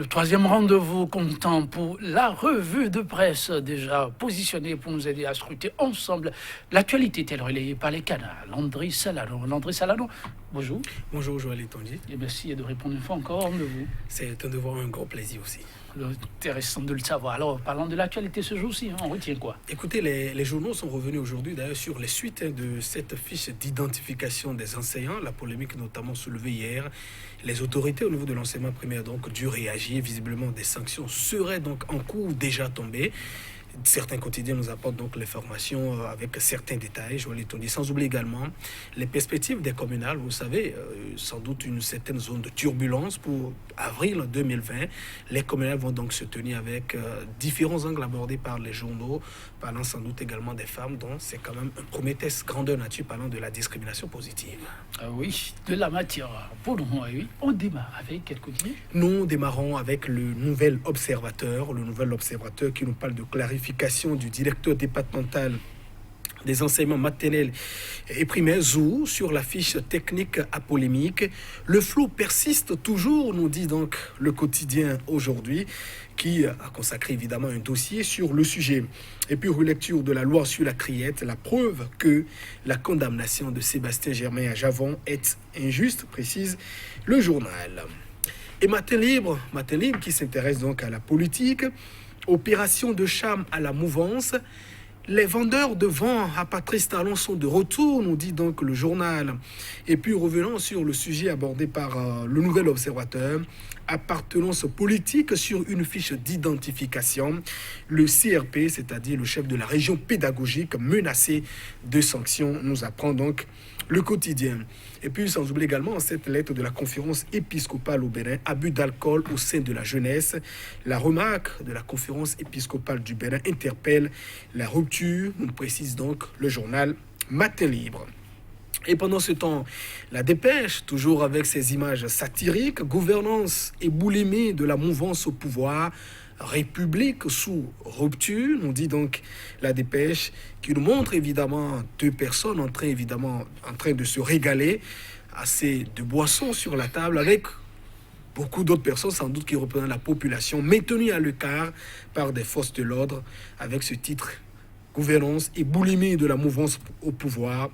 Le troisième rendez-vous comptant pour la revue de presse déjà positionnée pour nous aider à scruter ensemble l'actualité telle relayée par les canals. Landry Salano, bonjour. Bonjour Joël Etonji. Et merci de répondre une fois encore de vous. C'est un devoir, un grand plaisir aussi. Intéressant de le savoir. Alors, parlant de l'actualité ce jour-ci, on retient quoi? Écoutez, les journaux sont revenus aujourd'hui d'ailleurs sur les suites de cette fiche d'identification des enseignants, la polémique notamment soulevée hier. Les autorités au niveau de l'enseignement primaire donc dû réagir. Visiblement, des sanctions seraient donc en cours déjà tombées. Certains quotidiens nous apportent donc l'information avec certains détails, je l'ai dit, sans oublier également les perspectives des communales. Vous savez, sans doute une certaine zone de turbulence pour avril 2020. Les communales vont donc se tenir avec différents angles abordés par les journaux, parlant sans doute également des femmes, dont c'est quand même un premier test grandeur nature parlant de la discrimination positive. Oui, de la matière pour nous, oui. On démarre avec quel quotidien? Nous démarrons avec le Nouvel Observateur, qui nous parle de clarification du directeur départemental des enseignements maternels et primaires ZOU sur la fiche technique à polémique. Le flou persiste toujours, nous dit donc le quotidien aujourd'hui, qui a consacré évidemment un dossier sur le sujet. Et puis relecture de la loi sur la criette, la preuve que la condamnation de Sébastien Germain à Javon est injuste, précise le journal. Et Matin Libre qui s'intéresse donc à la politique. Opération de charme à la mouvance. Les vendeurs de vent à Patrice Talon sont de retour, nous dit donc le journal. Et puis revenons sur le sujet abordé par le Nouvel Observateur. Appartenance politique sur une fiche d'identification. Le CRP, c'est-à-dire le chef de la région pédagogique, menacé de sanctions, nous apprend donc le quotidien. Et puis, sans oublier également cette lettre de la conférence épiscopale au Bénin, abus d'alcool au sein de la jeunesse. La remarque de la conférence épiscopale du Bénin interpelle la rupture, nous précise donc le journal Matin Libre. Et pendant ce temps, la dépêche, toujours avec ses images satiriques, gouvernance et boulimie de la mouvance au pouvoir, République sous rupture, nous dit donc la dépêche, qui nous montre évidemment deux personnes en train de se régaler, assez de boissons sur la table, avec beaucoup d'autres personnes sans doute qui représentent la population, maintenues à l'écart par des forces de l'ordre, avec ce titre, gouvernance et boulimie de la mouvance au pouvoir,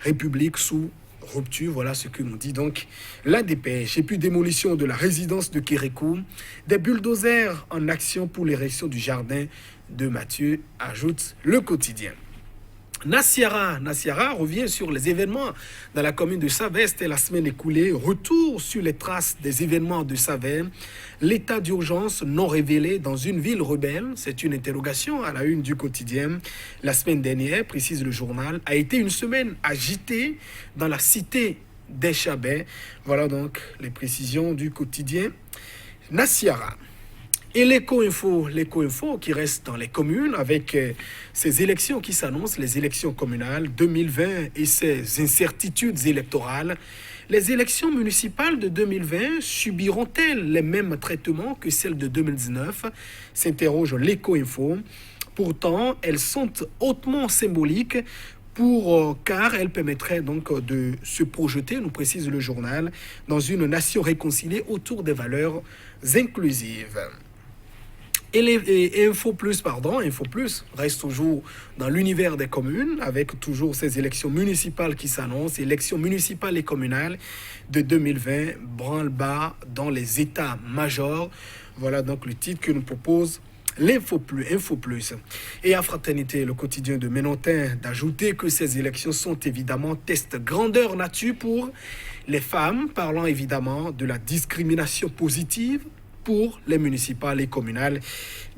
République sous rupture, voilà ce que nous dit donc la dépêche. Et puis démolition de la résidence de Kérékou, des bulldozers en action pour l'érection du jardin de Mathieu, ajoute le quotidien. Nassiara revient sur les événements dans la commune de Saveste la semaine écoulée. Retour sur les traces des événements de Saverne. L'état d'urgence non révélé dans une ville rebelle. C'est une interrogation à la une du quotidien. La semaine dernière, précise le journal, a été une semaine agitée dans la cité des Chabets. Voilà donc les précisions du quotidien Nassiara. Et l'éco-info qui reste dans les communes avec ces élections qui s'annoncent, les élections communales 2020 et ces incertitudes électorales. Les élections municipales de 2020 subiront-elles les mêmes traitements que celles de 2019 s'interroge l'éco-info. Pourtant, elles sont hautement symboliques car elles permettraient donc de se projeter, nous précise le journal, dans une nation réconciliée autour des valeurs inclusives. Et Info Plus reste toujours dans l'univers des communes avec toujours ces élections municipales qui s'annoncent, élections municipales et communales de 2020, branle-bas dans les états-majors. Voilà donc le titre que nous propose l'Info Plus. Et à Fraternité, le quotidien de Ménontin, d'ajouter que ces élections sont évidemment test grandeur nature pour les femmes, parlant évidemment de la discrimination positive pour les municipales et communales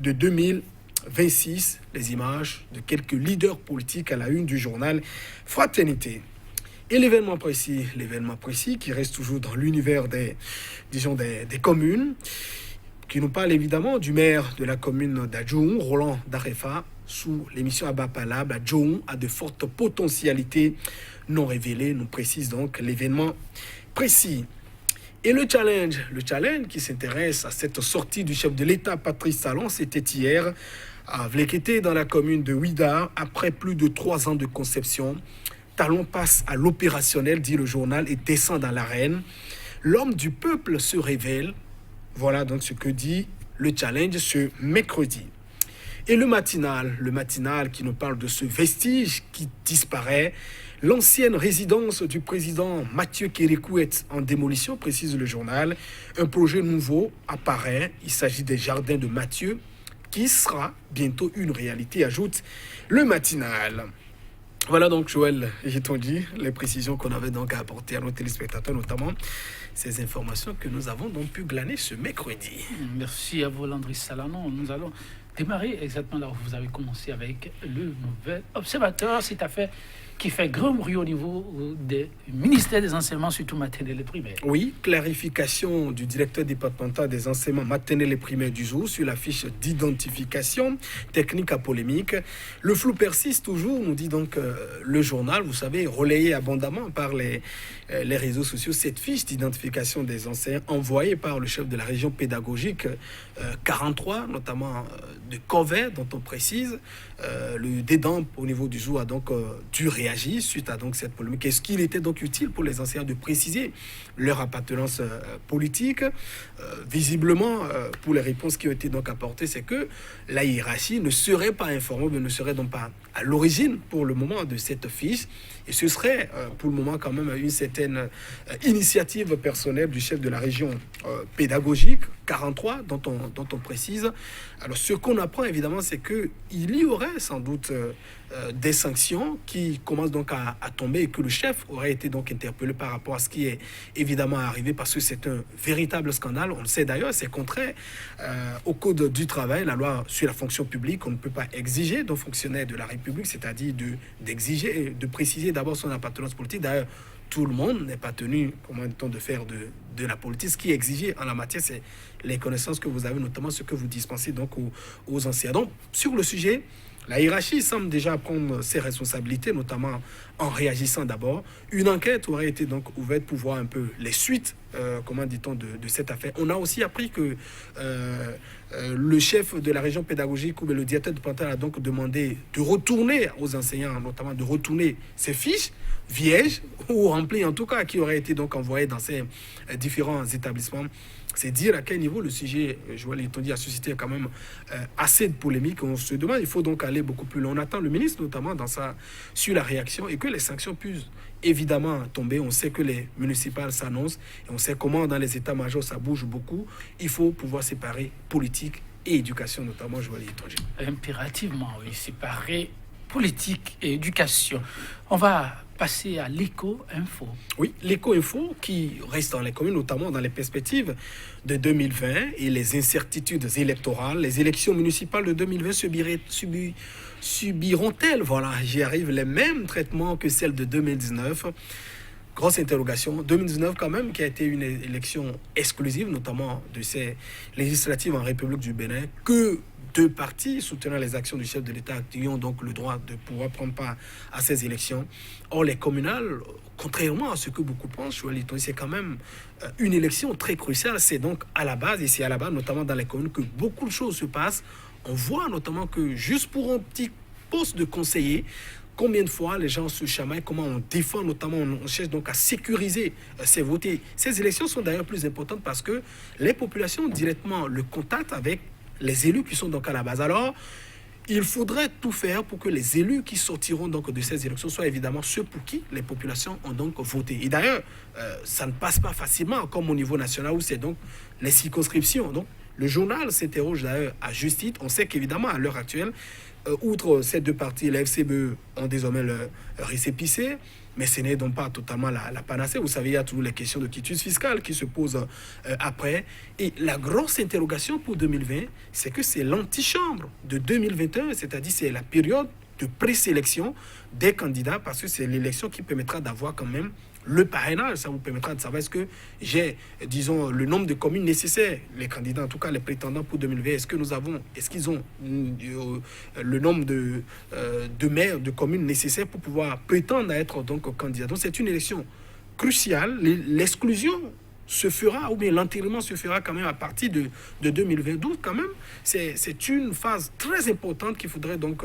de 2026. Les images de quelques leaders politiques à la une du journal Fraternité. Et l'événement précis qui reste toujours dans l'univers des communes, qui nous parle évidemment du maire de la commune d'Adjoum, Roland Darefa, sous l'émission Abba Palab. Adjoum a de fortes potentialités non révélées, nous précise donc l'événement précis. Et le challenge qui s'intéresse à cette sortie du chef de l'État, Patrice Talon, c'était hier à Vlekété, dans la commune de Ouida. Après plus de 3 ans de conception, Talon passe à l'opérationnel, dit le journal, et descend dans l'arène. L'homme du peuple se révèle Voilà donc ce que dit le challenge ce mercredi. Et le matinal qui nous parle de ce vestige qui disparaît. L'ancienne résidence du président Mathieu Kérékou est en démolition, précise le journal. Un projet nouveau apparaît. Il s'agit des jardins de Mathieu, qui sera bientôt une réalité, ajoute le matinal. Voilà donc, Joël Gitonji, les précisions qu'on avait donc à apporter à nos téléspectateurs, notamment ces informations que nous avons donc pu glaner ce mercredi. Merci à vous, Landry Salanon. Nous allons démarrer exactement là où vous avez commencé avec le nouvel observateur. C'est affaire qui fait grand bruit au niveau des ministères des enseignements, surtout maternels et primaires. Oui, clarification du directeur départemental des enseignements maternels et primaires du jour sur la fiche d'identification technique à polémique. Le flou persiste toujours, nous dit donc le journal, vous savez, relayé abondamment par les réseaux sociaux, cette fiche d'identification des enseignants envoyée par le chef de la région pédagogique 43, notamment de Corvée, dont on précise. Le DEDAMP au niveau du jour a donc dû réagir suite à donc cette polémique. Est-ce qu'il était donc utile pour les enseignants de préciser leur appartenance politique? Visiblement, pour les réponses qui ont été donc apportées, c'est que la hiérarchie ne serait pas informée, ne serait donc pas à l'origine pour le moment de cette fiche. Et ce serait pour le moment quand même une certaine initiative personnelle du chef de la région pédagogique 43 dont on précise. Alors ce qu'on apprend évidemment, c'est qu'il y aurait sans doute des sanctions qui commencent donc à tomber et que le chef aurait été donc interpellé par rapport à ce qui est évidemment arrivé, parce que c'est un véritable scandale. On le sait d'ailleurs, c'est contraire au code du travail, la loi sur la fonction publique. On ne peut pas exiger d'un fonctionnaire de la République, c'est-à-dire d'exiger et de préciser d'abord son appartenance politique. D'ailleurs, tout le monde n'est pas tenu, comment dit-on, de faire de la politique. Ce qui est exigé en la matière, c'est les connaissances que vous avez, notamment ce que vous dispensez donc aux enseignants. Donc, sur le sujet, la hiérarchie semble déjà prendre ses responsabilités, notamment en réagissant d'abord. Une enquête aurait été donc ouverte pour voir un peu les suites, comment dit-on, de cette affaire. On a aussi appris que le chef de la région pédagogique ou le directeur départemental a donc demandé de retourner aux enseignants, notamment de retourner ces fiches vierges ou remplies en tout cas, qui auraient été donc envoyées dans ces différents établissements. C'est dire à quel niveau le sujet, Joël Itondi, a suscité quand même assez de polémiques. On se demande, il faut donc aller beaucoup plus loin. On attend le ministre notamment sur la réaction et que les sanctions puissent évidemment tomber. On sait que les municipales s'annoncent et on sait comment dans les états-majors ça bouge beaucoup. Il faut pouvoir séparer politique et éducation, notamment, Joël Itondi. Impérativement, oui, séparer politique et éducation. On va passer à l'éco-info. Oui, l'éco-info qui reste dans les communes, notamment dans les perspectives de 2020 et les incertitudes électorales. Les élections municipales de 2020 subiront-elles, voilà, j'y arrive, les mêmes traitements que celles de 2019? Grosse interrogation. 2019 quand même, qui a été une élection exclusive, notamment de ces législatives en République du Bénin, que deux partis soutenant les actions du chef de l'État qui ont donc le droit de pouvoir prendre part à ces élections. Or, les communales, contrairement à ce que beaucoup pensent, c'est quand même une élection très cruciale. C'est donc à la base, et c'est à la base, notamment dans les communes, que beaucoup de choses se passent. On voit notamment que juste pour un petit poste de conseiller, combien de fois les gens se chamaillent, comment on défend, notamment on cherche donc à sécuriser ces votes. Ces élections sont d'ailleurs plus importantes parce que les populations ont directement le contact avec les élus qui sont donc à la base. Alors, il faudrait tout faire pour que les élus qui sortiront donc de ces élections soient évidemment ceux pour qui les populations ont donc voté. Et d'ailleurs, ça ne passe pas facilement comme au niveau national où c'est donc les circonscriptions. Donc, le journal s'interroge d'ailleurs à juste titre. On sait qu'évidemment, à l'heure actuelle, outre ces deux partis, la FCBE ont désormais le récépissé, mais ce n'est donc pas totalement la panacée. Vous savez, il y a toujours les questions de quitus fiscal qui se posent après. Et la grosse interrogation pour 2020, c'est que c'est l'antichambre de 2021, c'est-à-dire c'est la période de présélection des candidats, parce que c'est l'élection qui permettra d'avoir quand même le parrainage. Ça vous permettra de savoir est-ce que j'ai, disons, le nombre de communes nécessaires, les candidats, en tout cas les prétendants pour 2020, est-ce qu'ils ont le nombre de maires, de communes nécessaires pour pouvoir prétendre à être donc candidat. Donc c'est une élection cruciale. L'exclusion se fera, ou bien l'enterrement se fera quand même à partir de 2022 quand même. C'est une phase très importante qu'il faudrait donc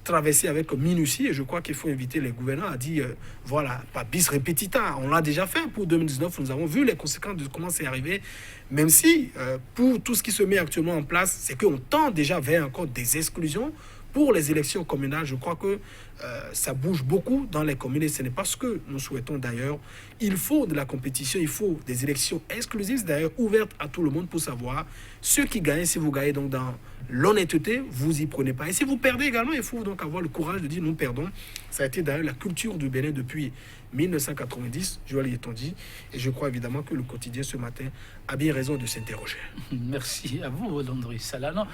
traverser avec minutie, et je crois qu'il faut inviter les gouvernants à dire, voilà, pas bis repetita, on l'a déjà fait pour 2019, nous avons vu les conséquences de comment c'est arrivé, même si pour tout ce qui se met actuellement en place, c'est qu'on tend déjà vers encore des exclusions. Pour les élections communales, je crois que ça bouge beaucoup dans les communes et ce n'est pas ce que nous souhaitons d'ailleurs. Il faut de la compétition, il faut des élections exclusives, d'ailleurs ouvertes à tout le monde pour savoir ceux qui gagnent. Si vous gagnez donc dans l'honnêteté, vous y prenez pas. Et si vous perdez également, il faut donc avoir le courage de dire nous perdons. Ça a été d'ailleurs la culture du Bénin depuis 1990, Joël Yetonji. Et je crois évidemment que le quotidien ce matin a bien raison de s'interroger. Merci à vous, Landry Salana.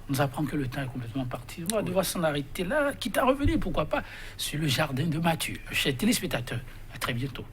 On nous apprend que le temps est complètement parti. On va devoir s'en arrêter là, quitte à revenir, pourquoi pas, sur le jardin de Mathieu. Chers téléspectateurs, à très bientôt.